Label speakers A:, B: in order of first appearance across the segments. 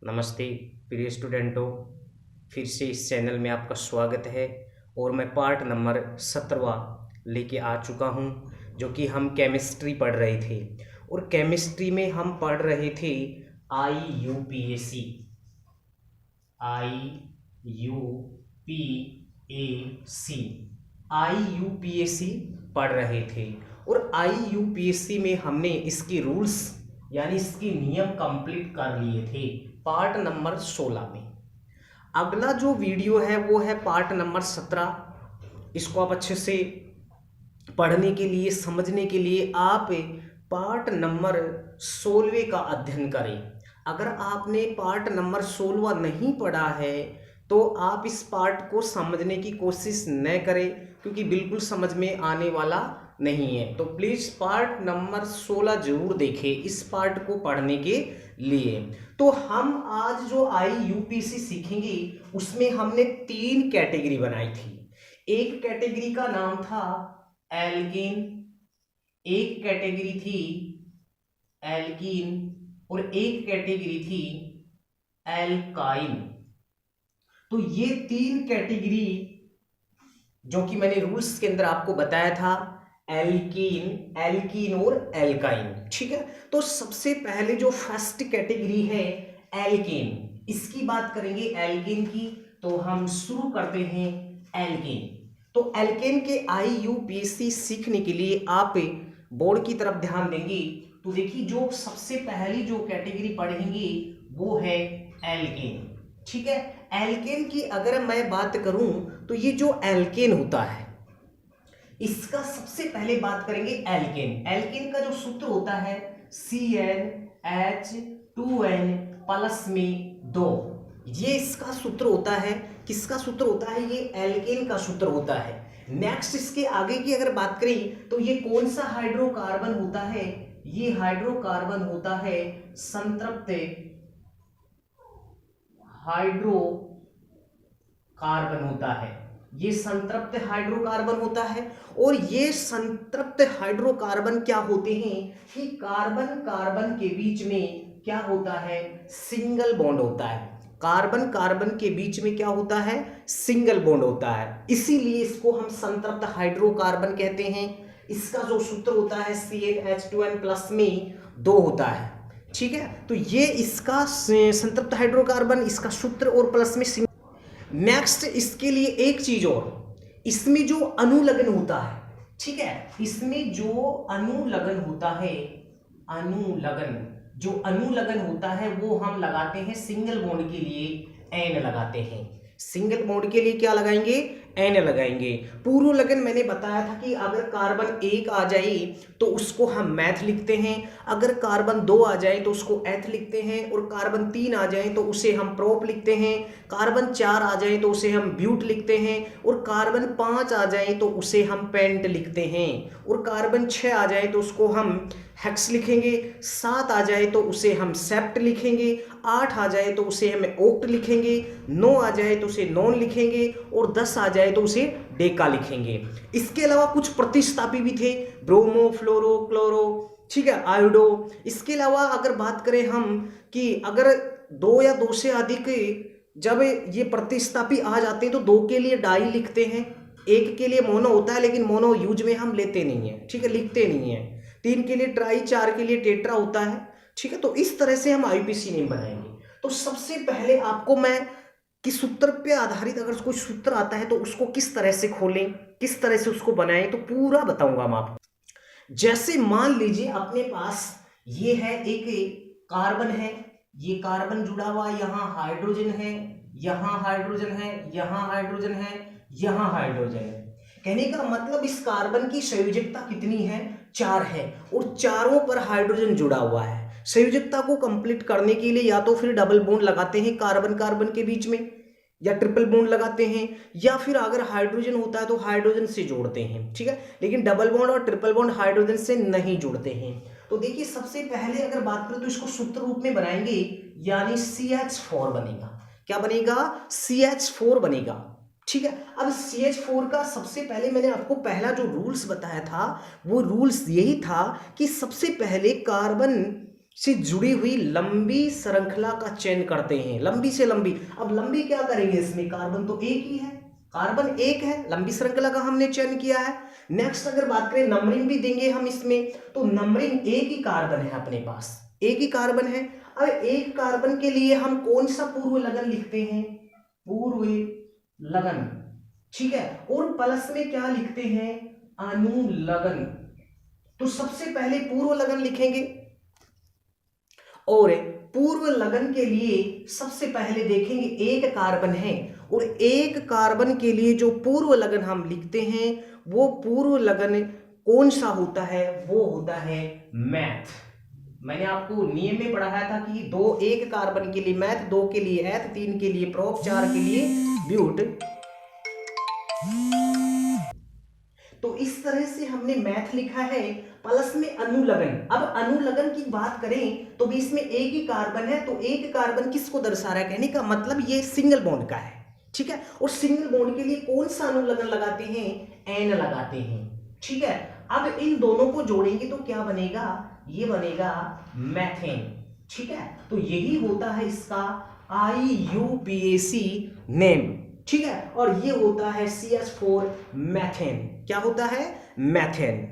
A: नमस्ते प्रिय स्टूडेंटों, फिर से इस चैनल में आपका स्वागत है। और मैं पार्ट नंबर 17वां लेके आ चुका हूँ, जो कि हम केमिस्ट्री पढ़ रहे थे। और केमिस्ट्री में हम पढ़ रहे थे IUPAC, IUPAC पढ़ रहे थे। और IUPAC में हमने इसके रूल्स यानी इसके नियम कंप्लीट कर लिए थे पार्ट नंबर 16 में। अगला जो वीडियो है वो है पार्ट नंबर 17। इसको आप अच्छे से पढ़ने के लिए, समझने के लिए आप पार्ट नंबर 16 का अध्ययन करें। अगर आपने पार्ट नंबर 16 नहीं पढ़ा है तो आप इस पार्ट को समझने की कोशिश न करें, क्योंकि बिल्कुल समझ में आने वाला नहीं है। तो प्लीज़ पार्ट नंबर 16 जरूर देखें इस पार्ट को पढ़ने के लिए। तो हम आज जो IUPAC सीखेंगे उसमें हमने 3 कैटेगरी बनाई थी। एक कैटेगरी का नाम था एल्केन, एक कैटेगरी थी एल्कीन और एक कैटेगरी थी एल्काइन। तो ये 3 कैटेगरी जो कि मैंने रूल्स के अंदर आपको बताया था, एल्कीन, एल्कीन और एल्काइन। ठीक है, तो सबसे पहले जो फर्स्ट कैटेगरी है एल्केन, इसकी बात करेंगे एल्केन की। तो हम शुरू करते हैं एल्केन। तो एल्केन के IUPAC सीखने के लिए आप बोर्ड की तरफ ध्यान देंगे तो देखिए जो सबसे पहली जो कैटेगरी पढ़ेंगे वो है एल्केन। ठीक है, एल्केन की अगर मैं बात करूं तो ये जो एल्केन होता है इसका सबसे पहले बात करेंगे एल्केन। एल्केन का जो सूत्र होता है CnH2n प्लस में 2, ये इसका सूत्र होता है। किसका सूत्र होता है? ये एल्केन का सूत्र होता है। नेक्स्ट इसके आगे की अगर बात करें तो ये कौन सा हाइड्रोकार्बन होता है? ये हाइड्रोकार्बन होता है संतृप्त हाइड्रोकार्बन होता है। ये संतृप्त हाइड्रोकार्बन होता है। और ये संतृप्त हाइड्रोकार्बन क्या होते हैं कि कार्बन कार्बन के बीच में क्या होता है? सिंगल बॉन्ड होता है। कार्बन कार्बन के बीच में क्या होता है? सिंगल बॉन्ड होता है। इसीलिए इसको हम संतृप्त हाइड्रोकार्बन कहते हैं। इसका जो सूत्र होता है CnH2n प्लस में 2 होता है। ठीक है, तो ये इसका संतृप्त हाइड्रोकार्बन, इसका सूत्र और प्लस में। नेक्स्ट इसके लिए एक चीज और, इसमें जो अनुलग्न होता है, ठीक है, इसमें जो अनुलग्न होता है, अनुलग्न जो अनुलग्न होता है वो हम लगाते हैं सिंगल बॉन्ड के लिए एन लगाते हैं। सिंगल बॉन्ड के लिए क्या लगाएंगे? एन लगाएंगे। पूर्व लगन मैंने बताया था कि अगर कार्बन 1 आ जाए तो उसको हम मैथ लिखते हैं, अगर कार्बन 2 आ जाए तो उसको एथ लिखते हैं, और कार्बन 3 आ जाए तो उसे हम प्रोप लिखते हैं, कार्बन 4 आ जाए तो उसे हम ब्यूट लिखते हैं, और कार्बन 5 आ जाए तो उसे हम पेंट लिखते हैं, और कार्बन 6 आ जाए तो उसको हम हेक्स लिखेंगे, 7 आ जाए तो उसे हम सेप्ट लिखेंगे, 8 आ जाए तो उसे हम ओक्ट लिखेंगे, 9 आ जाए तो उसे नॉन लिखेंगे, और 10 आ जाए तो उसे डेका लिखेंगे। इसके अलावा कुछ प्रतिस्थापी भी थे, ब्रोमो, फ्लोरो, क्लोरो, ठीक है, आयोडो। इसके अलावा अगर बात करें हम कि अगर 2 या 2 से अधिक जब ये प्रतिस्थापी आ जाते हैं तो 2 के लिए डाई लिखते हैं, 1 के लिए मोनो होता है, लेकिन मोनो यूज में हम लेते नहीं है, ठीक है, लिखते नहीं है। 3 के लिए ट्राई, 4 के लिए टेट्रा होता है। ठीक है, तो इस तरह से हम IUPAC नेम बनाएंगे। तो सबसे पहले आपको मैं कि सूत्र पे आधारित अगर कोई सूत्र आता है तो उसको किस तरह से खोलें, किस तरह से उसको बनाएं, तो पूरा बताऊंगा मैं आपको। जैसे मान लीजिए अपने पास ये है एक कार्बन है, ये कार्बन जुड़ा हुआ, यहाँ हाइड्रोजन है, यहाँ हाइड्रोजन है, यहाँ हाइड्रोजन है, यहाँ हाइड्रोजन है। कहने का मतलब इस कार्बन की संयोजकता कितनी है? 4 है, और चारों पर हाइड्रोजन जुड़ा हुआ है। संयोजकता को कंप्लीट करने के लिए या तो फिर डबल बॉन्ड लगाते हैं कार्बन कार्बन के बीच में, या ट्रिपल बॉन्ड लगाते हैं, या फिर अगर हाइड्रोजन होता है तो हाइड्रोजन से जोड़ते हैं। ठीक है, लेकिन डबल बॉन्ड और ट्रिपल बॉन्ड हाइड्रोजन से नहीं जुड़ते हैं। तो देखिए सबसे पहले अगर बात करें तो इसको सूत्र रूप में बनाएंगे, यानी CH4 बनेगा। क्या बनेगा? CH4 बनेगा। ठीक है, अब CH4 का सबसे पहले मैंने आपको पहला जो रूल्स बताया था वो रूल्स यही था कि सबसे पहले कार्बन से जुड़ी हुई लंबी श्रृंखला का चयन करते हैं, लंबी से लंबी। अब लंबी क्या करेंगे, इसमें कार्बन तो एक ही है, कार्बन एक है, लंबी श्रृंखला का हमने चयन किया है। नेक्स्ट अगर बात करें नंबरिंग भी देंगे हम इसमें, तो नंबरिंग एक ही कार्बन है अपने पास, एक ही कार्बन है। अब एक कार्बन के लिए हम कौन सा पूर्व लगन लिखते हैं, पूर्व लगन, ठीक है। और प्लस में क्या लिखते हैं, अनुलगन। तो सबसे पहले पूर्व लगन लिखेंगे, और पूर्व लगन के लिए सबसे पहले देखेंगे एक कार्बन है, और एक कार्बन के लिए जो पूर्व लगन हम लिखते हैं वो पूर्व लगन कौन सा होता है, वो होता है मैथ। मैंने आपको नियम में पढ़ाया था कि दो, एक कार्बन के लिए मैथ, दो के लिए एथ, तीन के लिए प्रोप, चार के लिए ब्यूट। तो इस तरह से हमने मैथ लिखा है, प्लस में अनुलगन। अब अनुलगन की बात करें तो भी इसमें एक ही कार्बन है, तो एक कार्बन किसको दर्शा रहा है, कहने का मतलब ये सिंगल बॉन्ड का है, ठीक है। और सिंगल बॉन्ड के लिए कौन सा अनुलगन लगाते हैं, एन लगाते हैं, ठीक है। अब इन दोनों को जोड़ेंगे तो क्या बनेगा, ये बनेगा मैथेन, ठीक है। तो यही होता है इसका IUPAC नेम, ठीक है। और ये होता है CH4 मैथेन, क्या होता है, मैथेन।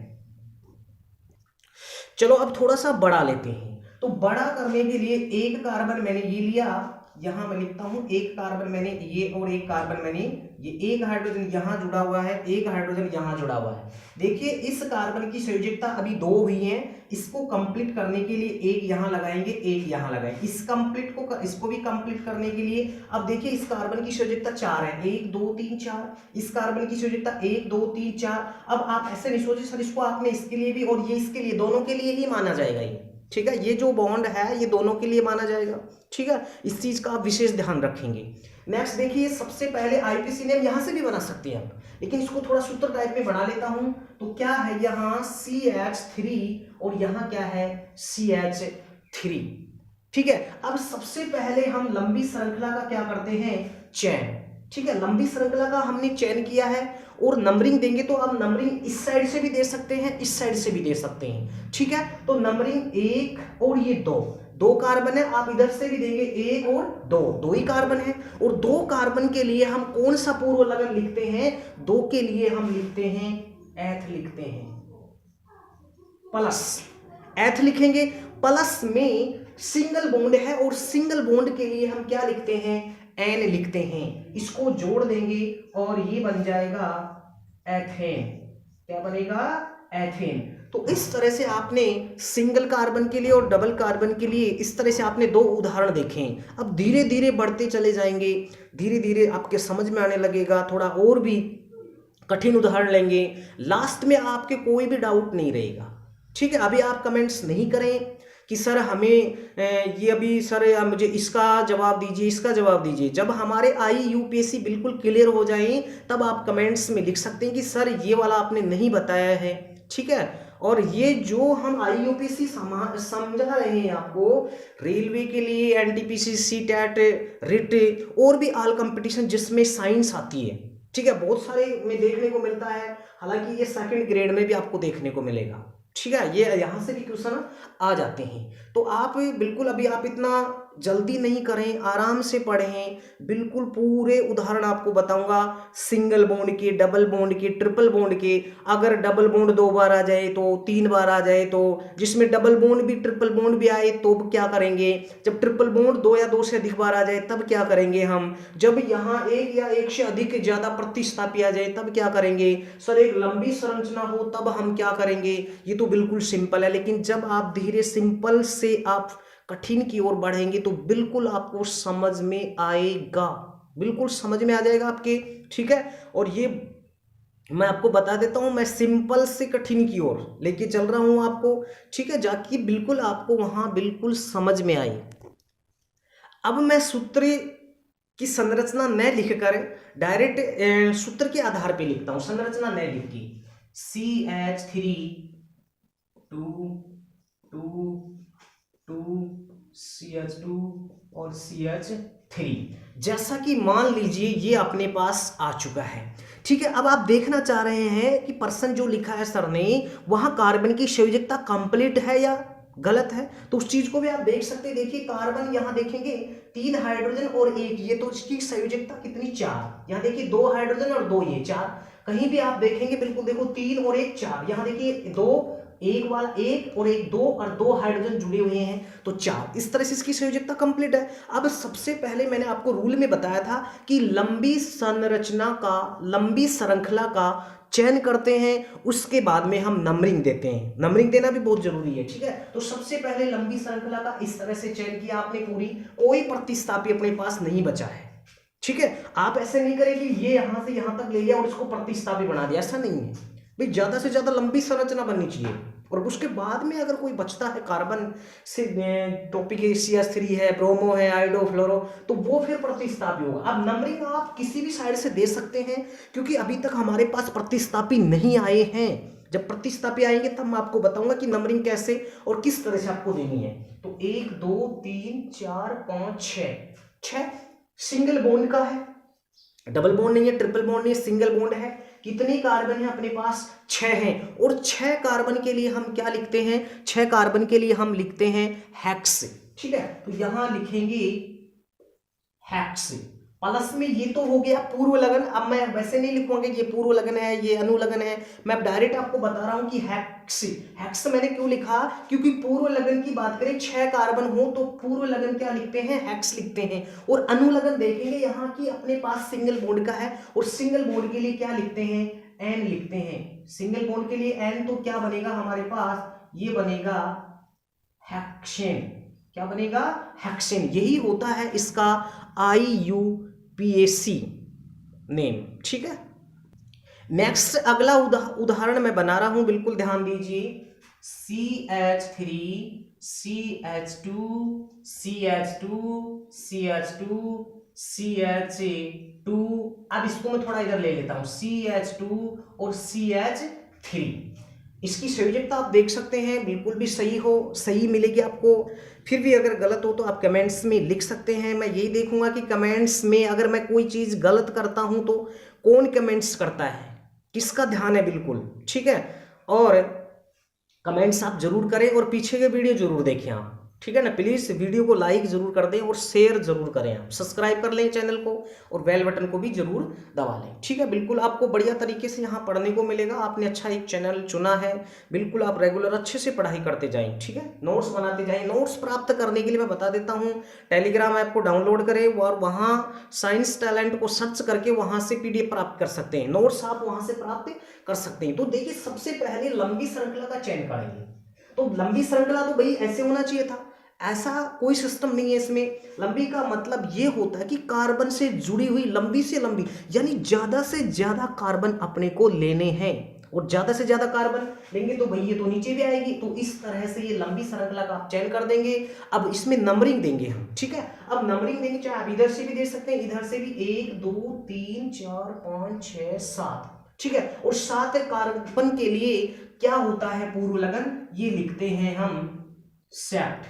A: चलो अब थोड़ा सा बड़ा लेते हैं। तो बड़ा करने के लिए एक कार्बन मैंने ये लिया, यहां मैं लिखता हूं एक कार्बन मैंने ये, और एक कार्बन मैंने ये, एक हाइड्रोजन यहां जुड़ा हुआ है, एक हाइड्रोजन यहां जुड़ा हुआ है। देखिए इस कार्बन की संयोजकता अभी 2 हुई है, इसको कंप्लीट करने के लिए एक यहां लगाएंगे, एक यहां लगाएंगे, इस कंप्लीट को इसको भी कंप्लीट करने के लिए। अब देखिए इस कार्बन की संयोजकता 4 है, 1 2 3 4, इस कार्बन की संयोजकता 1 2 3 4। अब आप ऐसे नहीं सोचिए सर इसको आपने इसके लिए भी और ये इसके लिए, दोनों के लिए ही माना जाएगा ये, ठीक है। ये जो बॉन्ड है ये दोनों के लिए माना जाएगा, ठीक है। इस चीज का आप विशेष ध्यान रखेंगे। नेक्स्ट देखिए सबसे पहले IUPAC नेम यहां से भी बना सकते हैं आप, लेकिन इसको थोड़ा सूत्र टाइप में बना लेता हूं। तो क्या है यहाँ CH3 और यहाँ क्या है CH3, ठीक है। अब सबसे पहले हम लंबी श्रृंखला का क्या करते हैं, चयन, ठीक है। लंबी श्रृंखला का हमने चयन किया है, और नंबरिंग देंगे तो आप नंबरिंग इस साइड से भी दे सकते हैं, इस साइड से भी दे सकते हैं, ठीक है। तो नंबरिंग 1 और ये 2 कार्बन है, आप इधर से भी देंगे 1 और 2 ही कार्बन है। और 2 कार्बन के लिए हम कौन सा पूर्व लगन लिखते हैं, 2 के लिए हम लिखते हैं एथ, लिखते हैं प्लस, एथ लिखेंगे। प्लस में सिंगल बॉन्ड है, और सिंगल बॉन्ड के लिए हम क्या लिखते हैं, एन लिखते हैं। इसको जोड़ देंगे और ये बन जाएगा एथेन, क्या बनेगा, एथेन। तो इस तरह से आपने सिंगल कार्बन के लिए और डबल कार्बन के लिए इस तरह से आपने 2 उदाहरण देखे। अब धीरे धीरे बढ़ते चले जाएंगे, धीरे धीरे आपके समझ में आने लगेगा, थोड़ा और भी कठिन उदाहरण लेंगे, लास्ट में आपके कोई भी डाउट नहीं रहेगा, ठीक है। अभी आप कमेंट्स नहीं करें कि सर हमें ये अभी सर मुझे इसका जवाब दीजिए, इसका जवाब दीजिए। जब हमारे IUPAC बिल्कुल क्लियर हो जाए तब आप कमेंट्स में लिख सकते हैं कि सर ये वाला आपने नहीं बताया है, ठीक है। और ये जो हम IUPAC समझा रहे हैं आपको, रेलवे के लिए NTPC, CTET, रिट और भी ऑल कंपटीशन जिसमें साइंस आती है, ठीक है, बहुत सारे में देखने को मिलता है। हालांकि ये 2nd ग्रेड में भी आपको देखने को मिलेगा, ठीक है। ये यहाँ से भी क्वेश्चन आ जाते हैं। तो आप बिल्कुल अभी आप इतना जल्दी नहीं करें, आराम से पढ़ें, बिल्कुल पूरे उदाहरण आपको बताऊंगा, सिंगल बॉन्ड के, डबल बॉन्ड के, ट्रिपल बॉन्ड के। अगर डबल बॉन्ड 2 बार आ जाए तो 3 बार आ जाए, तो जिसमें डबल बॉन्ड भी ट्रिपल बॉन्ड भी आए तो क्या करेंगे, जब ट्रिपल बॉन्ड 2 या 2 से अधिक बार आ जाए तब क्या करेंगे हम, जब यहाँ 1 या 1 से अधिक ज्यादा प्रतिस्थापी आ जाए तब क्या करेंगे, सर एक लंबी संरचना हो तब हम क्या करेंगे। ये तो बिल्कुल सिंपल है, लेकिन जब आप धीरे सिंपल से आप कठिन की ओर बढ़ेंगे तो बिल्कुल आपको समझ में आएगा, बिल्कुल समझ में आ जाएगा आपके, ठीक है। और ये मैं आपको बता देता हूं, मैं सिंपल से कठिन की ओर लेके चल रहा हूं आपको, ठीक है, जाकि बिल्कुल आपको वहां बिल्कुल समझ में आए। अब मैं सूत्र की संरचना न लिखकर डायरेक्ट सूत्र के आधार पे लिखता हूं, संरचना न लिख के, CH3 2 2 2 CH2 और CH3, जैसा कि मान लीजिए ये अपने पास आ चुका है, ठीक है। अब आप देखना चाह रहे हैं कि पर्सन जो लिखा है सर ने, वहां कार्बन की संयोजकता कंप्लीट है या गलत है। तो उस चीज को भी आप देख सकते हैं। देखिए कार्बन यहाँ देखेंगे 3 हाइड्रोजन और 1, ये तो इसकी संयोजकता कितनी 4। यहाँ देखिए 2 हाइड्रोजन और 2 ये 4। कहीं भी आप देखेंगे बिल्कुल देखो 3 और 1 4। यहाँ देखिए 2 एक वाला 1 और 1 2 और 2 हाइड्रोजन जुड़े हुए हैं तो 4। इस तरह से इसकी संयोजकता कंप्लीट है। अब सबसे पहले मैंने आपको रूल में बताया था कि लंबी संरचना का, लंबी श्रृंखला का चयन करते हैं, उसके बाद में हम नंबरिंग देते हैं। नंबरिंग देना भी बहुत जरूरी है, ठीक है। तो सबसे पहले लंबी श्रृंखला का इस तरह से चयन किया आपने पूरी, कोई प्रतिस्थापी अपने पास नहीं बचा है, ठीक है। आप ऐसे नहीं करें कि ये यहां से यहां तक ले लिया और इसको प्रतिस्थापी बना दिया, ऐसा नहीं है भाई। ज्यादा से ज्यादा लंबी संरचना बननी चाहिए और उसके बाद में अगर कोई बचता है कार्बन से, टॉपिक CH3 है, ब्रोमो है, आयोडो, फ्लोरो, तो वो फिर प्रतिस्थापी होगा। अब नंबरिंग आप किसी भी साइड से दे सकते हैं क्योंकि अभी तक हमारे पास प्रतिस्थापी नहीं आए हैं। जब प्रतिस्थापी आएंगे तब मैं आपको बताऊंगा कि नंबरिंग कैसे और किस तरह से आपको देनी है। तो 1 2 3 4 5 6 सिंगल बॉन्ड का है, डबल बॉन्ड नहीं है, ट्रिपल बॉन्ड नहीं है, सिंगल बॉन्ड है। कितने कार्बन है अपने पास 6 हैं और 6 कार्बन के लिए हम क्या लिखते हैं, 6 कार्बन के लिए हम लिखते हैं हेक्स, ठीक है। तो यहां लिखेंगे हेक्स। प्लस में ये तो हो गया पूर्व लगन। अब मैं वैसे नहीं लिखूंगा ये पूर्व लगन है, ये अनुलगन है, मैं डायरेक्ट आपको बता रहा हूं कि हेक्स। हेक्स मैंने क्यों लिखा, क्योंकि पूर्व लगन की बात करें 6 कार्बन हो तो पूर्व लगन क्या लिखते हैं, हेक्स लिखते हैं। और अनुलगन देखेंगे यहाँ की अपने पास सिंगल बॉन्ड का है और सिंगल बॉन्ड के लिए क्या लिखते हैं, एन लिखते हैं। सिंगल बॉन्ड के लिए एन, तो क्या बनेगा हमारे पास, ये बनेगा हेक्सेन। क्या बनेगा, हेक्सेन। यही होता है इसका IUPAC नेम, ठीक है। नेक्स्ट अगला उदाहरण मैं बना रहा हूं, बिल्कुल ध्यान दीजिए। CH3 CH2 CH2 CH2 CH2। अब इसको मैं थोड़ा इधर ले लेता हूं, CH2 और CH3। इसकी संयोजकता आप देख सकते हैं, बिल्कुल भी सही हो, सही मिलेगी आपको। फिर भी अगर गलत हो तो आप कमेंट्स में लिख सकते हैं। मैं यही देखूंगा कि कमेंट्स में अगर मैं कोई चीज गलत करता हूं तो कौन कमेंट्स करता है, किसका ध्यान है, बिल्कुल ठीक है। और कमेंट्स आप जरूर करें और पीछे के वीडियो जरूर देखें आप, ठीक है ना। प्लीज वीडियो को लाइक जरूर कर दें और शेयर जरूर करें आप, सब्सक्राइब कर लें चैनल को और बेल बटन को भी जरूर दबा लें, ठीक है। बिल्कुल आपको बढ़िया तरीके से यहाँ पढ़ने को मिलेगा। आपने अच्छा एक चैनल चुना है, बिल्कुल आप रेगुलर अच्छे से पढ़ाई करते जाएं, ठीक है। नोट्स बनाते जाएं। नोट्स प्राप्त करने के लिए मैं बता देता हूँ, टेलीग्राम ऐप को डाउनलोड करें और वहाँ साइंस टैलेंट को सर्च करके वहाँ से PDF प्राप्त कर सकते हैं, नोट्स आप वहाँ से प्राप्त कर सकते हैं। तो देखिए सबसे पहले लंबी श्रृंखला का चयन करेंगे। तो लंबी श्रृंखला तो भाई ऐसे होना चाहिए था, ऐसा कोई सिस्टम नहीं है इसमें। लंबी का मतलब ये होता है कि कार्बन से जुड़ी हुई लंबी से लंबी, यानी ज्यादा से ज्यादा कार्बन अपने को लेने हैं और ज्यादा से ज्यादा कार्बन लेंगे तो भाई ये तो नीचे भी आएगी। तो इस तरह से ये लंबी श्रृंखला का आप चयन कर देंगे। अब इसमें नंबरिंग देंगे हम, ठीक है। अब नंबरिंग देंगे, चाहे आप इधर से भी दे सकते हैं, इधर से भी 1 2 3 4 5 6 7, ठीक है। और 7 कार्बन के लिए क्या होता है पूर्व लगन, ये लिखते हैं हम सेप्ट।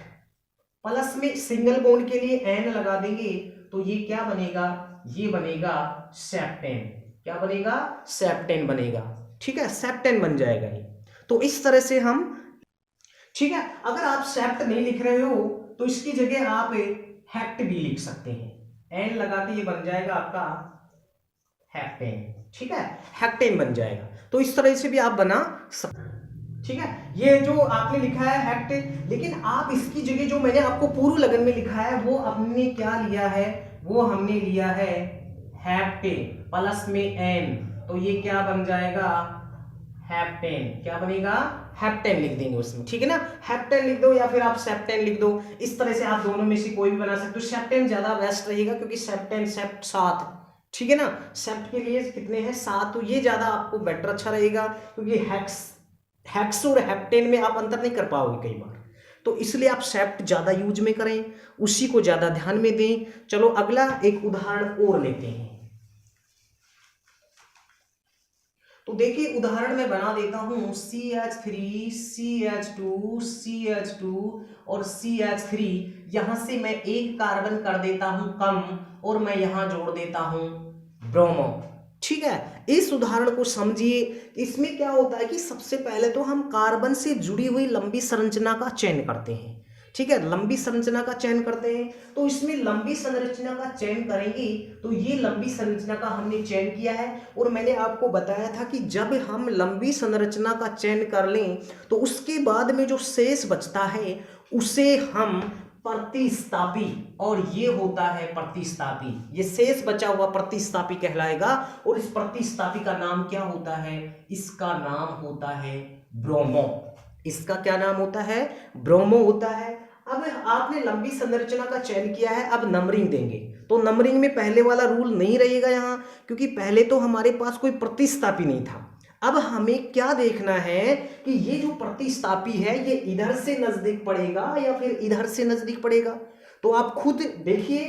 A: प्लस में सिंगल बॉन्ड के लिए एन लगा देंगे तो ये क्या बनेगा, ये बनेगा सेप्टेन। क्या बनेगा, सेप्टेन बनेगा, ठीक है। सेप्टेन बन जाएगा ये। तो इस तरह से हम, ठीक है। अगर आप सेप्ट नहीं लिख रहे हो तो इसकी जगह आप हेक्ट भी लिख सकते हैं, एन लगा के ये बन जाएगा आपका हेक्टेन, ठीक है। हेक्टेन बन जाएगा। तो इस तरह से भी आप बना सकते, ठीक है। ये जो आपने लिखा है हेक्ट, लेकिन आप इसकी जगह जो मैंने आपको पूर्व लगन में लिखा है वो हमने क्या लिया है, वो हमने लिया है हेप्टेन प्लस में एन। तो ये क्या बन जाएगा, हेप्टेन। क्या बनेगा, हेप्टेन लिख देंगे उसमें, ठीक है ना। हेप्टेन लिख दो या फिर आप सेप्टेन लिख दो, इस तरह से आप दोनों में से कोई भी बना सकते हो। सेप्टेन ज्यादा बेस्ट रहेगा क्योंकि सेप्टेन सेप्ट 7, ठीक है ना। सेप्ट के लिए कितने हैं 7, तो ये ज्यादा आपको बेटर अच्छा रहेगा क्योंकि हेक्स और हेप्टेन में आप अंतर नहीं कर पाओगे कई बार। तो इसलिए आप सेप्ट ज्यादा यूज में करें, उसी को ज्यादा ध्यान में दें। चलो अगला एक उदाहरण और लेते हैं। तो देखिए उदाहरण मैं बना देता हूं, CH3 CH2 CH2 और CH3। यहां से मैं एक कार्बन कर देता हूं कम और मैं यहां जोड़ देता हूं ब्रोमो, ठीक है, इस उदाहरण को समझिए। इसमें क्या होता है कि सबसे पहले तो हम कार्बन से जुड़ी हुई लंबी संरचना का चयन करते हैं। ठीक है, लंबी संरचना का चयन करते हैं, तो इसमें लंबी संरचना का चयन करेंगे, तो ये लंबी संरचना का हमने चयन किया है। और मैंने आपको बताया था कि जब हम लंबी संरचना का चयन कर लें तो उसके बाद में जो शेष बचता है उसे हम प्रतिस्थापी, और ये होता है प्रतिस्थापी, ये शेष बचा हुआ प्रतिस्थापी कहलाएगा। और इस प्रतिस्थापी का नाम क्या होता है? इसका नाम होता है ब्रोमो। इसका क्या नाम होता है? ब्रोमो होता है। अब आपने लंबी संरचना का चयन किया है, अब नंबरिंग देंगे, तो नंबरिंग में पहले वाला रूल नहीं रहेगा यहाँ, क्योंकि पहले तो हमारे पास कोई प्रतिस्थापी नहीं था। अब हमें क्या देखना है कि ये जो प्रतिस्थापी है ये इधर से नजदीक पड़ेगा या फिर इधर से नजदीक पड़ेगा। तो आप खुद देखिए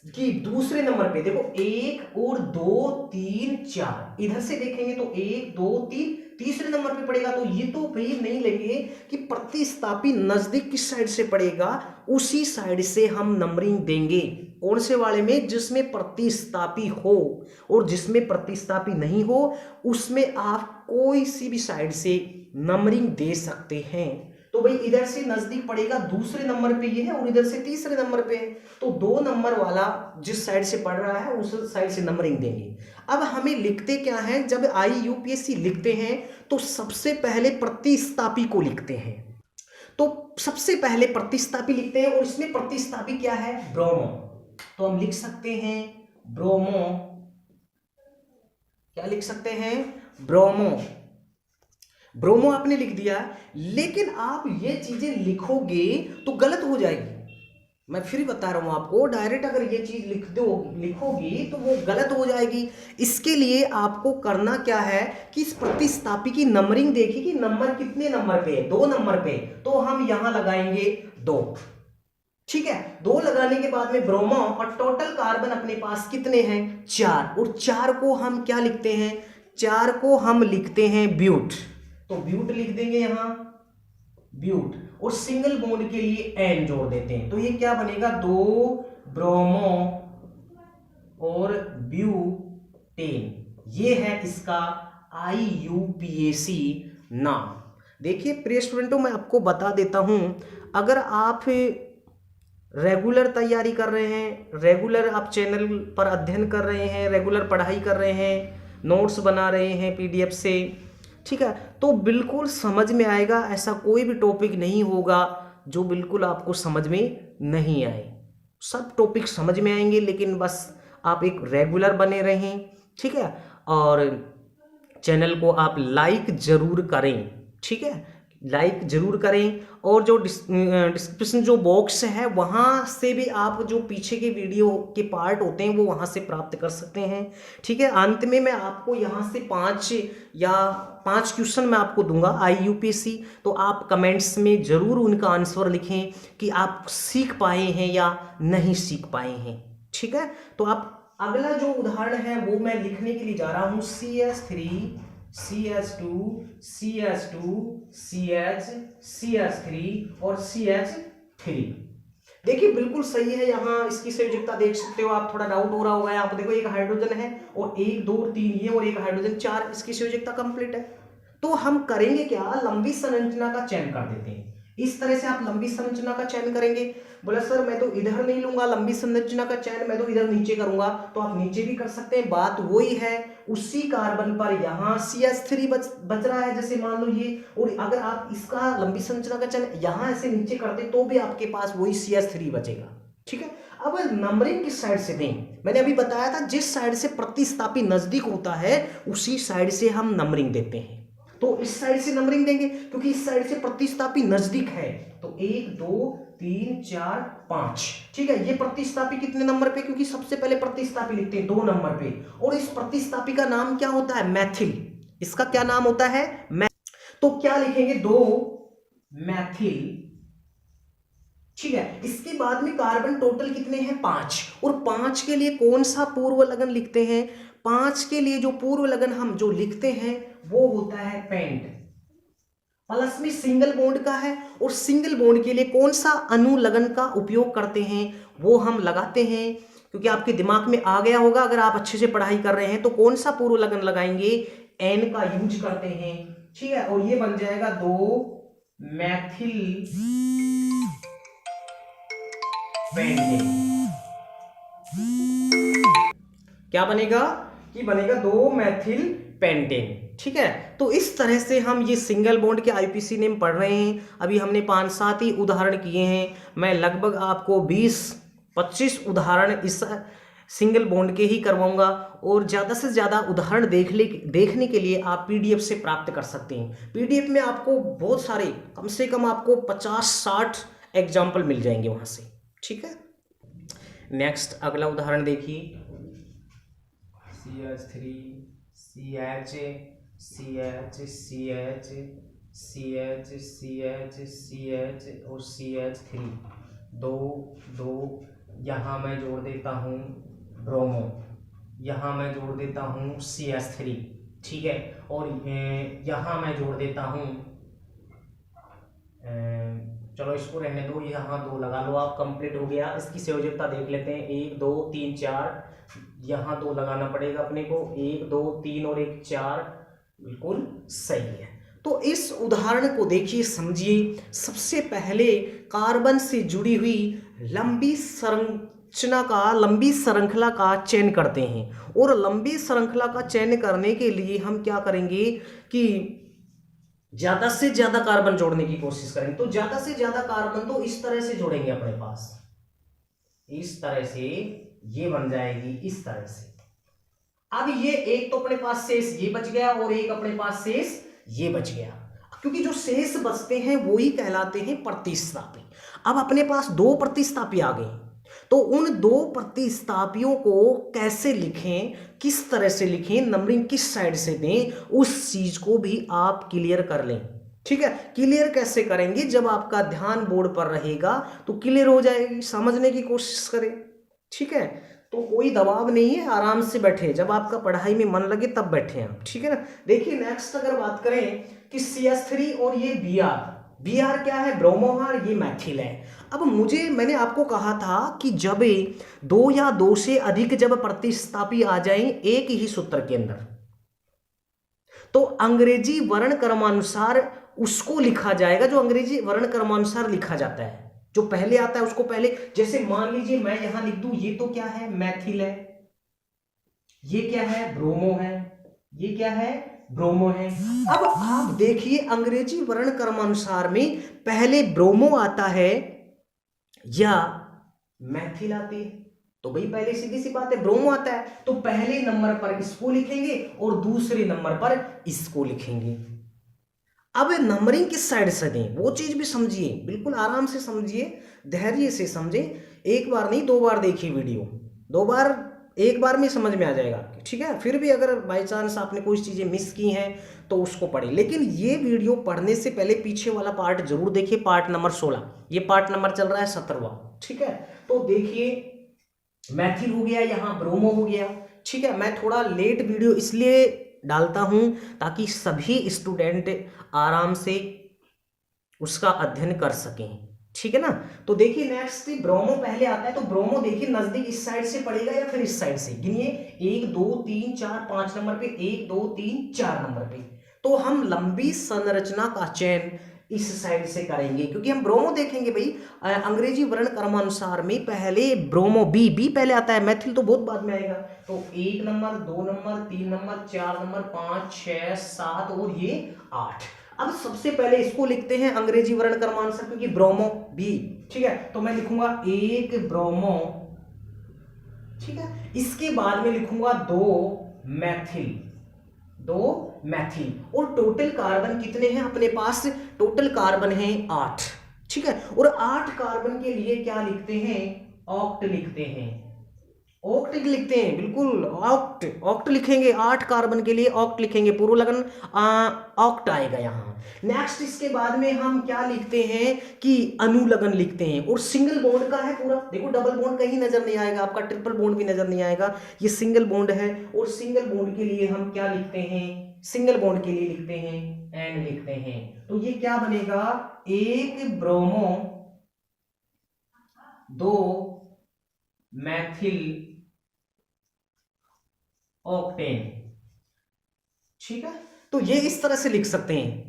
A: कि दूसरे नंबर पे देखो 1 और 2 3 4, इधर से देखेंगे तो 1 2 3, तीसरे नंबर पे पड़ेगा। तो ये तो भाई नहीं लेंगे कि प्रतिस्थापी नजदीक किस साइड से पड़ेगा, उसी साइड से हम नंबरिंग देंगे। कौन से वाले में? जिसमें प्रतिस्थापी हो, और जिसमें प्रतिस्थापी नहीं हो उसमें आप कोई सी भी साइड से नंबरिंग दे सकते हैं। तो भाई इधर से नजदीक पड़ेगा दूसरे नंबर पे ये है, और इधर से तीसरे नंबर पे है, तो 2 नंबर वाला जिस साइड से पड़ रहा है उस साइड से नंबरिंग देंगे। अब हमें लिखते क्या है? जब IUPAC लिखते हैं तो सबसे पहले प्रतिस्थापी को लिखते हैं। तो सबसे पहले प्रतिस्थापी लिखते हैं, और इसमें प्रतिस्थापी क्या है? ब्रोमो। तो हम लिख सकते हैं ब्रोमो। क्या लिख सकते हैं? ब्रोमो। ब्रोमो आपने लिख दिया, लेकिन आप ये चीजें लिखोगे तो गलत हो जाएगी। मैं फिर बता रहा हूं आपको, डायरेक्ट अगर ये चीज लिखोगी तो वो गलत हो जाएगी। इसके लिए आपको करना क्या है कि इस प्रतिस्थापी की नंबरिंग देखिए कि नंबर कितने नंबर पे है, 2 नंबर पे, तो हम यहां लगाएंगे 2। ठीक है, 2 लगाने के बाद में ब्रोमो, और टोटल कार्बन अपने पास कितने हैं? 4, और 4 को हम क्या लिखते हैं? 4 को हम लिखते हैं ब्यूट। तो ब्यूट लिख देंगे यहां, ब्यूट, और सिंगल बॉन्ड के लिए एन जोड़ देते हैं, तो ये क्या बनेगा? 2 ब्रोमो और ब्यूटेन। ये है इसका IUPAC नाम। देखिए प्रिय स्टूडेंटों, मैं आपको बता देता हूं, अगर आप रेगुलर तैयारी कर रहे हैं, रेगुलर आप चैनल पर अध्ययन कर रहे हैं, रेगुलर पढ़ाई कर रहे हैं, नोट्स बना रहे हैं PDF से, ठीक है, तो बिल्कुल समझ में आएगा। ऐसा कोई भी टॉपिक नहीं होगा जो बिल्कुल आपको समझ में नहीं आए, सब टॉपिक समझ में आएंगे, लेकिन बस आप एक रेगुलर बने रहें। ठीक है, और चैनल को आप लाइक जरूर करें। ठीक है, लाइक जरूर करें, और जो डिस्क्रिप्शन जो बॉक्स है वहाँ से भी आप जो पीछे के वीडियो के पार्ट होते हैं वो वहाँ से प्राप्त कर सकते हैं। ठीक है, अंत में मैं आपको यहाँ से 5 क्वेश्चन मैं आपको दूंगा IUPAC, तो आप कमेंट्स में ज़रूर उनका आंसर लिखें कि आप सीख पाए हैं या नहीं सीख पाए हैं। ठीक है, तो आप अगला जो उदाहरण है वो मैं लिखने के लिए जा रहा हूँ, CH3 CH2 CH2 CH CH3 और CH3। देखिए बिल्कुल सही है, यहाँ इसकी संयोजकता देख सकते हो आप, थोड़ा डाउट हो रहा होगा। यहाँ पर देखो एक हाइड्रोजन है और 1 2 3 ये, और एक हाइड्रोजन 4, इसकी संयोजकता कंप्लीट है। तो हम करेंगे क्या? लंबी संरचना का चयन कर देते हैं। इस तरह से आप लंबी संरचना का चयन करेंगे। बोला सर मैं तो इधर नहीं लूंगा लंबी संरचना का चयन, मैं तो इधर नीचे करूंगा, तो आप नीचे भी कर सकते हैं, बात वही है। उसी कार्बन पर यहाँ CH3 बच रहा है, जैसे मान लो ये, और अगर आप इसका लंबी संरचना का चयन यहाँ ऐसे नीचे करते तो भी आपके पास वही CH3 बचेगा। ठीक है, अब नंबरिंग किस साइड से दें? मैंने अभी बताया था जिस साइड से प्रतिस्थापी नजदीक होता है उसी साइड से हम नंबरिंग देते हैं। तो इस साइड से नंबरिंग देंगे क्योंकि इस साइड से प्रतिस्थापी नजदीक है, तो 1 2 3 4 5। ठीक है, ये प्रतिस्थापी कितने नंबर पे? क्योंकि सबसे पहले प्रतिस्थापी लिखते हैं 2 नंबर पे, और इस प्रतिस्थापी का नाम क्या होता है? मैथिल। इसका क्या नाम होता है? तो क्या लिखेंगे? 2 मैथिल। ठीक है, इसके बाद में कार्बन टोटल कितने हैं? 5, और 5 के लिए कौन सा पूर्व लगन लिखते हैं? 5 के लिए जो पूर्व लगन हम जो लिखते हैं वो होता है पेंट। प्लस में सिंगल बॉन्ड का है, और सिंगल बॉन्ड के लिए कौन सा अनुलगन का उपयोग करते हैं वो हम लगाते हैं, क्योंकि आपके दिमाग में आ गया होगा अगर आप अच्छे से पढ़ाई कर रहे हैं। तो कौन सा पूर्व लगन लगाएंगे, एन का यूज करते हैं, ठीक है। और ये बन जाएगा 2 मैथिल पेंटेन। क्या बनेगा कि बनेगा 2 मैथिल पेंटेन, ठीक है। तो इस तरह से हम ये सिंगल बॉन्ड के आईपीसी नेम पढ़ रहे हैं। अभी हमने 5-7 ही उदाहरण किए हैं। मैं लगभग आपको 20-25 उदाहरण इस सिंगल बॉन्ड के ही करवाऊंगा, और ज़्यादा से ज़्यादा उदाहरण देखने के लिए आप पीडीएफ से प्राप्त कर सकते हैं। पीडीएफ में आपको बहुत सारे, कम से कम आपको 50-60 एग्जाम्पल मिल जाएंगे वहाँ से, ठीक है। नेक्स्ट अगला उदाहरण देखिए, CH3 CH CH CH CH CH CH और CH3 दो यहाँ मैं जोड़ देता हूँ ब्रोमो, यहाँ मैं जोड़ देता हूँ CH3, ठीक है। और यहाँ मैं जोड़ देता हूँ, चलो इसको रहने दो, यहाँ 2 लगा लो आप, कंप्लीट हो गया। इसकी संयोजकता देख लेते हैं, 1 2 3 4, यहाँ 2 लगाना पड़ेगा अपने को, 1 2 3 और 1 4, बिल्कुल सही है। तो इस उदाहरण को देखिए, समझिए। सबसे पहले कार्बन से जुड़ी हुई लंबी श्रृंखला का चयन करते हैं, और लंबी श्रृंखला का चयन करने के लिए हम क्या करेंगे कि ज्यादा से ज्यादा कार्बन जोड़ने की कोशिश करेंगे। तो ज्यादा से ज्यादा कार्बन तो इस तरह से जोड़ेंगे अपने पास, इस तरह से ये बन जाएगी, इस तरह से। अब ये एक तो अपने पास शेष ये बच गया, और एक अपने पास शेष ये बच गया, क्योंकि जो शेष बचते हैं वो ही कहलाते हैं प्रतिस्थापी। अब अपने पास 2 प्रतिस्थापी आ गए, तो उन 2 प्रतिस्थापियों को कैसे लिखें, किस तरह से लिखें, नंबरिंग किस साइड से दें, उस चीज को भी आप क्लियर कर लें, ठीक है। क्लियर कैसे करेंगे, जब आपका ध्यान बोर्ड पर रहेगा तो क्लियर हो जाएगी, समझने की कोशिश करें, ठीक है। तो कोई दबाव नहीं है, आराम से बैठे, जब आपका पढ़ाई में मन लगे तब बैठे आप, ठीक है ना। देखिए नेक्स्ट अगर बात करें कि CH3 और ये Br क्या है, ब्रोमोहार, ये मैथिल है। अब मैंने आपको कहा था कि जब 2 या 2 से अधिक जब प्रतिस्थापी आ जाएं एक ही सूत्र के अंदर, तो अंग्रेजी वर्ण क्रमानुसार उसको लिखा जाएगा, जो अंग्रेजी वर्ण क्रमानुसार लिखा जाता है, जो पहले आता है उसको पहले। जैसे मान लीजिए मैं यहां लिख दूं, ये तो क्या है, मैथिल है, ये क्या है, ब्रोमो है, ये क्या है, ब्रोमो है। अब आप देखिए अंग्रेजी वर्ण क्रमानुसार में पहले ब्रोमो आता है या मैथिल आती है, तो भाई पहले सीधी सी बात है ब्रोमो आता है, तो पहले नंबर पर इसको लिखेंगे और दूसरे नंबर पर इसको लिखेंगे। अब नंबरिंग किस साइड से दें वो चीज भी समझिए, बिल्कुल आराम से समझिए, धैर्य से समझें। एक बार नहीं 2 बार देखिए वीडियो, 2 बार, एक बार में समझ में आ जाएगा, ठीक है। फिर भी अगर बाई चांस आपने कोई चीजें मिस की हैं तो उसको पढ़ें, लेकिन ये वीडियो पढ़ने से पहले पीछे वाला पार्ट जरूर देखिए, पार्ट नंबर 16, ये पार्ट नंबर चल रहा है 17वां, ठीक है। तो देखिए मैथिल हो गया, यहाँ ब्रोमो हो गया, ठीक है। मैं थोड़ा लेट वीडियो इसलिए डालता हूं ताकि सभी स्टूडेंट आराम से उसका अध्ययन कर सकें, ठीक है ना। तो देखिए नेक्स्ट ब्रोमो पहले आता है, तो ब्रोमो देखिए नजदीक इस साइड से पड़ेगा या फिर इस साइड से, गिनिए 1 2 3 4 5 नंबर पे, 1 2 3 4 नंबर पे। तो हम लंबी संरचना का चयन इस साइड से करेंगे, क्योंकि हम ब्रोमो देखेंगे भाई अंग्रेजी वर्ण क्रमानुसार में पहले ब्रोमो बी पहले आता है, मैथिल तो बहुत बाद में आएगा। तो 1 नंबर 2 नंबर 3 नंबर 4 नंबर 5 6 7 और ये 8। अब सबसे पहले इसको लिखते हैं अंग्रेजी वर्ण क्रमानुसार, क्योंकि ब्रोमो बी, ठीक है। तो मैं लिखूंगा 1 ब्रोमो, ठीक है। इसके बाद में लिखूंगा 2 मैथिल, और टोटल कार्बन कितने हैं अपने पास, टोटल कार्बन है 8, ठीक है। और 8 कार्बन के लिए क्या लिखते हैं, ऑक्ट लिखते हैं, ऑक्ट लिखते हैं, बिल्कुल ऑक्ट लिखेंगे, 8 कार्बन के लिए ऑक्ट लिखेंगे, पूर्व लगन ऑक्ट आएगा यहाँ। नेक्स्ट इसके बाद में हम क्या लिखते हैं कि अनुलगन लिखते हैं, और सिंगल बॉन्ड का है पूरा, देखो डबल बॉन्ड कहीं नजर नहीं आएगा आपका, ट्रिपल बॉन्ड भी नजर नहीं आएगा, ये सिंगल बॉन्ड है। और सिंगल बॉन्ड के लिए हम क्या लिखते हैं, सिंगल बॉन्ड के लिए लिखते हैं एन लिखते हैं। तो ये क्या बनेगा, 1 ब्रोमो 2 मैथिल ऑक्टेन। ठीक है, तो ये इस तरह से लिख सकते हैं।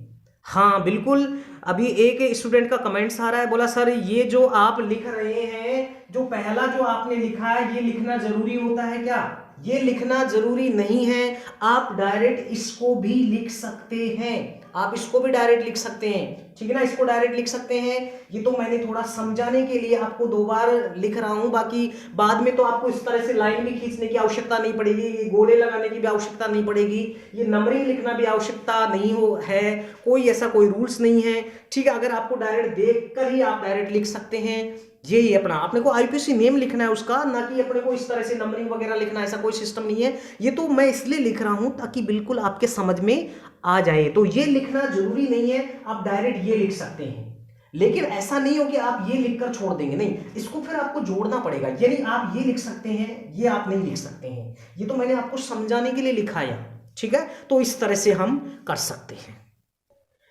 A: हाँ बिल्कुल, अभी एक स्टूडेंट का कमेंट्स आ रहा है, बोला सर ये जो आप लिख रहे हैं, जो पहला जो आपने लिखा है, ये लिखना जरूरी होता है क्या? ये लिखना जरूरी नहीं है, आप डायरेक्ट इसको भी लिख सकते हैं, आप इसको भी डायरेक्ट लिख सकते हैं, ठीक है ना, इसको डायरेक्ट लिख सकते हैं। ये तो मैंने थोड़ा समझाने के लिए आपको 2 बार लिख रहा हूं, बाकी बाद में तो आपको इस तरह से लाइन भी खींचने की आवश्यकता नहीं पड़ेगी, ये गोले लगाने की भी आवश्यकता नहीं पड़ेगी, ये नंबरिंग लिखना भी आवश्यकता नहीं हो है, कोई ऐसा कोई रूल्स नहीं है। ठीक है, अगर आपको डायरेक्ट देख कर ही आप डायरेक्ट लिख सकते हैं। ये अपना अपने को आईपीसी नेम लिखना है उसका, ना कि अपने को इस तरह से नंबरिंग वगैरह लिखना, ऐसा कोई सिस्टम नहीं है। ये तो मैं इसलिए लिख रहा हूं ताकि बिल्कुल आपके समझ में आ जाए, तो ये लिखना जरूरी नहीं है, आप डायरेक्ट ये लिख सकते हैं। लेकिन ऐसा नहीं हो कि आप ये लिखकर छोड़ देंगे, नहीं, इसको फिर आपको जोड़ना पड़ेगा, यानी आप ये लिख सकते हैं, ये आप नहीं लिख सकते हैं, ये तो मैंने आपको समझाने के लिए लिखा है। ठीक है, तो इस तरह से हम कर सकते हैं।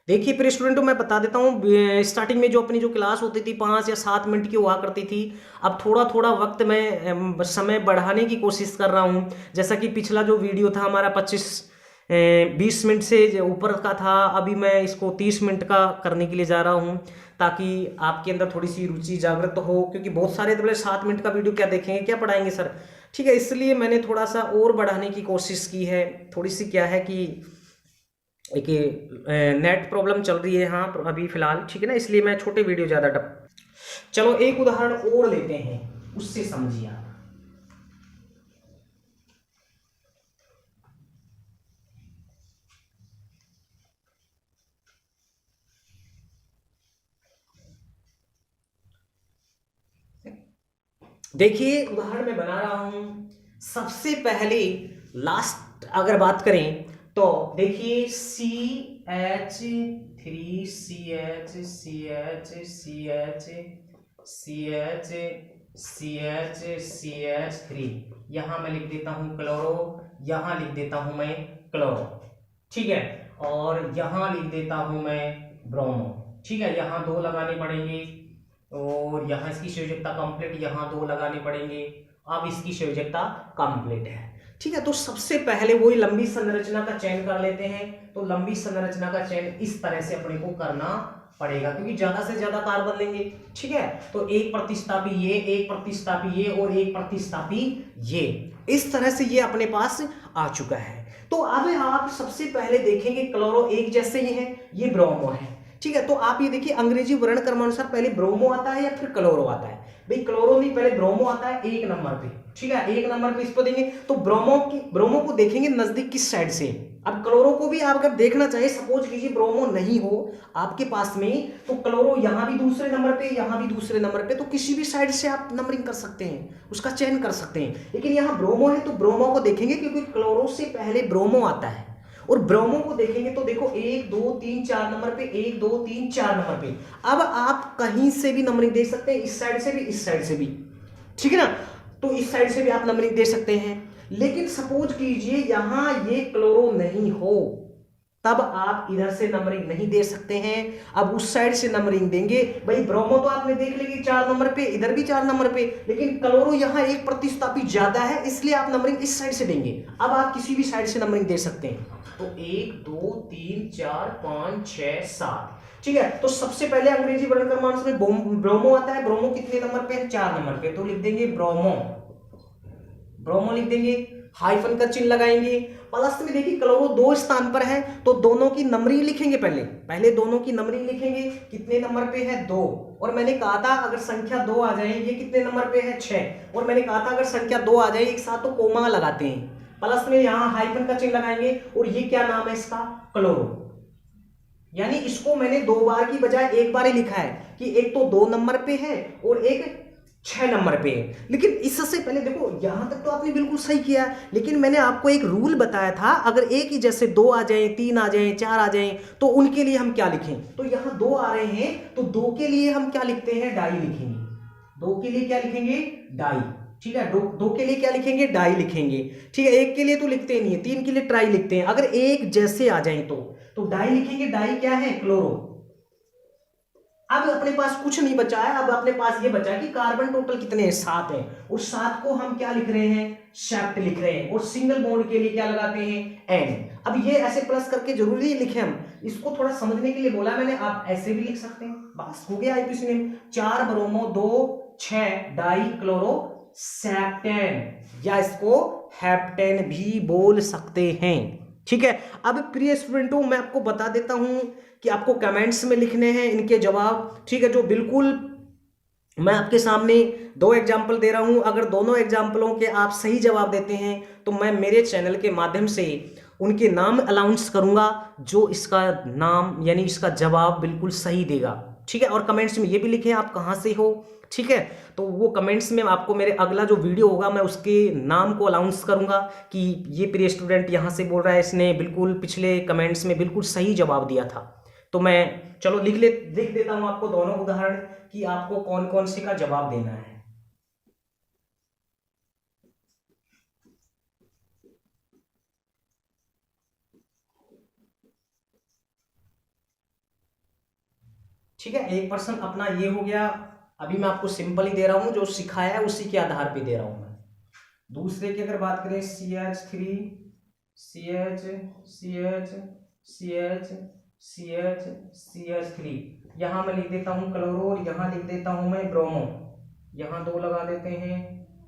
A: देखिए फिर स्टूडेंटों, मैं बता देता हूँ, स्टार्टिंग में जो अपनी जो क्लास होती थी 5 या 7 मिनट की हुआ करती थी, अब थोड़ा थोड़ा वक्त मैं समय बढ़ाने की कोशिश कर रहा हूँ। जैसा कि पिछला जो वीडियो था हमारा 20 मिनट से ऊपर का था, अभी मैं इसको 30 मिनट का करने के लिए जा रहा हूँ, ताकि आपके अंदर थोड़ी सी रुचि जागृत हो, क्योंकि बहुत सारे तो बोले 7 मिनट का वीडियो क्या देखेंगे, क्या पढ़ाएंगे सर। ठीक है, इसलिए मैंने थोड़ा सा और बढ़ाने की कोशिश की है। थोड़ी सी क्या है कि एक नेट प्रॉब्लम चल रही है यहाँ पर अभी फिलहाल, ठीक है ना, इसलिए मैं छोटे वीडियो ज़्यादा चलो एक उदाहरण और लेते हैं, उससे समझिए आप। देखिए उदाहरण मैं बना रहा हूं, सबसे पहले लास्ट अगर बात करें तो देखिए CH3 CH3, यहां मैं लिख देता हूं क्लोरो, यहां लिख देता हूं मैं क्लोरो, ठीक है, और यहां लिख देता हूं मैं ब्रोमो। ठीक है, यहां 2 लगाने पड़ेंगे, और यहां इसकी संयोजकता कंप्लीट, यहां 2 लगाने पड़ेंगे, अब इसकी संयोजकता कंप्लीट है। ठीक है, तो सबसे पहले वही लंबी संरचना का चयन कर लेते हैं। तो लंबी संरचना का चयन इस तरह से अपने को करना पड़ेगा, क्योंकि ज्यादा से ज्यादा कार्बन लेंगे। ठीक है, तो एक प्रतिस्थापी ये, एक प्रतिस्थापी ये, और एक प्रतिस्थापी ये, इस तरह से ये अपने पास आ चुका है। तो अब आप सबसे पहले देखेंगे क्लोरो एक जैसे ही है, ये ब्रोमो है। ठीक है, तो आप ये देखिए अंग्रेजी वर्ण क्रमानुसार पहले ब्रोमो आता है या फिर क्लोरो आता है? भाई क्लोरो नहीं, पहले ब्रोमो आता है 1 नंबर पे। ठीक है, 1 नंबर पे इसको देंगे, तो ब्रोमो को देखेंगे नजदीक किस साइड से। अब क्लोरो को भी आप अगर देखना चाहिए, सपोज कीजिए ब्रोमो नहीं हो आपके पास में, तो क्लोरो यहां भी दूसरे नंबर पे, यहां भी दूसरे नंबर पे, तो किसी भी साइड से आप नंबरिंग कर सकते हैं, उसका चयन कर सकते हैं। लेकिन यहां ब्रोमो है तो ब्रोमो को देखेंगे, क्योंकि क्लोरो से पहले ब्रोमो आता है। और ब्रोमो को देखेंगे तो देखो 1 2 3 4 नंबर पे, 1 2 3 4 नंबर पे। अब आप कहीं से भी नंबरिंग दे सकते हैं, इस साइड से भी, इस साइड से भी, ठीक है ना, तो इस साइड से भी आप नंबरिंग दे सकते हैं। लेकिन सपोज कीजिए यहां ये क्लोरो नहीं हो, तब आप इधर से नंबरिंग नहीं दे सकते हैं, अब उस साइड से नंबरिंग देंगे। भाई ब्रोमो तो आपने देख लेंगे 4 नंबर पे, इधर भी 4 नंबर पे, लेकिन क्लोरो यहां एक प्रतिस्थापी ज्यादा है, इसलिए आप नंबरिंग इस साइड से देंगे। अब आप किसी भी साइड से नंबरिंग दे सकते हैं, तो 1 2 3 4 5 6 7। ठीक है, तो सबसे पहले अंग्रेजी वर्ण क्रमानुसार में ब्रोमो आता है। ब्रोमो कितने नंबर पे है? 4 नंबर पे, तो लिख देंगे ब्रोमो, ब्रोमो लिख देंगे, हाइफन का चिन्ह लगाएंगे। प्लस में देखिए क्लोरो 2 स्थान पर है, तो दोनों की नंबरिंग लिखेंगे, पहले दोनों की नंबरिंग लिखेंगे। कितने नंबर पे है? 2। और मैंने कहा था अगर संख्या 2 आ जाए, ये कितने नंबर पे है? 6। और मैंने कहा था अगर संख्या 2 आ जाए एक साथ तो कोमा लगाते हैं, प्लस में यहां हाइफन का चिन्ह लगाएंगे, और ये क्या नाम है इसका? क्लोरो। यानी इसको मैंने 2 बार की बजाय 1 बार ही लिखा है, कि एक तो 2 नंबर पे है और एक 6 नंबर पे है। लेकिन इससे पहले देखो, यहां तक तो आपने बिल्कुल सही किया, लेकिन मैंने आपको एक रूल बताया था, अगर एक ही जैसे 2 आ जाए, 3 आ जाए, 4 आ जाए, तो उनके लिए हम क्या लिखें? तो यहां 2 आ रहे हैं, तो 2 के लिए हम क्या लिखते हैं? डाई लिखेंगे। 2 के लिए क्या लिखेंगे? डाई। ठीक है, 2 के लिए क्या लिखेंगे? डाई लिखेंगे। ठीक है, 1 के लिए तो लिखते नहीं है, 3 के लिए ट्राई लिखते हैं। अगर एक जैसे आ जाए तो डाई लिखेंगे। डाई क्या है? क्लोरो। अब अपने पास कुछ नहीं बचा है, अब अपने पास ये बचा है कि कार्बन टोटल कितने हैं, 7 हैं। उस 7 को हम क्या लिख रहे हैं, शेप्ट लिख रहे हैं, और सिंगल बॉन्ड के लिए क्या लगाते हैं, एन। अब ये ऐसे प्लस करके जरूरी लिखे हम, इसको थोड़ा समझने के लिए बोला मैंने, आप ऐसे भी लिख सकते हैं, बस हो गया IPC name. 4 bromo 2 6 di chloro septane, या इसको हेप्टेन भी बोल सकते हैं। ठीक है। अब प्रिय स्टूडेंटों, मैं आपको बता देता हूं कि आपको कमेंट्स में लिखने हैं इनके जवाब। ठीक है, जो बिल्कुल मैं आपके सामने 2 एग्जाम्पल दे रहा हूं, अगर दोनों एग्जाम्पलों के आप सही जवाब देते हैं तो मैं मेरे चैनल के माध्यम से उनके नाम अनाउंस करूंगा जो इसका नाम यानी इसका जवाब बिल्कुल सही देगा। ठीक है, और कमेंट्स में ये भी लिखें आप कहाँ से हो। ठीक है, तो वो कमेंट्स में आपको मेरे अगला जो वीडियो होगा मैं उसके नाम को अनाउंस करूंगा कि ये प्रिय स्टूडेंट यहाँ से बोल रहा है, इसने बिल्कुल पिछले कमेंट्स में बिल्कुल सही जवाब दिया था। तो मैं चलो लिख देता हूं आपको दोनों उदाहरण कि आपको कौन कौन से का जवाब देना है। ठीक है, एक पर्सन अपना ये हो गया, अभी मैं आपको सिंपल ही दे रहा हूं, जो सिखाया है उसी के आधार पे दे रहा हूं मैं। दूसरे की अगर बात करें, CH3 CH CH CH CH CH3, यहां मैं लिख देता हूं क्लोरो, और यहां लिख देता हूं मैं ब्रोमो, यहां 2 लगा देते हैं,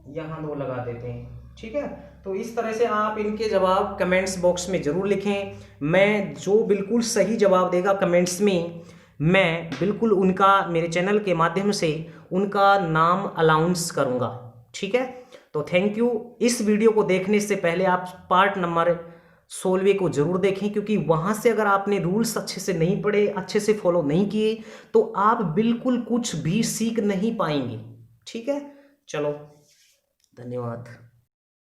A: यहां 2 लगा देते हैं। ठीक है, तो इस तरह से आप इनके जवाब कमेंट्स बॉक्स में जरूर लिखें। मैं जो बिल्कुल सही जवाब देगा कमेंट्स में, मैं बिल्कुल उनका मेरे चैनल के माध्यम से उनका नाम अनाउंस करूंगा। ठीक है, तो थैंक यू। इस वीडियो को देखने से पहले आप पार्ट नंबर 16 को जरूर देखें, क्योंकि वहां से अगर आपने रूल्स अच्छे से नहीं पढ़े, अच्छे से फॉलो नहीं किए, तो आप बिल्कुल कुछ भी सीख नहीं पाएंगे। ठीक है, चलो धन्यवाद।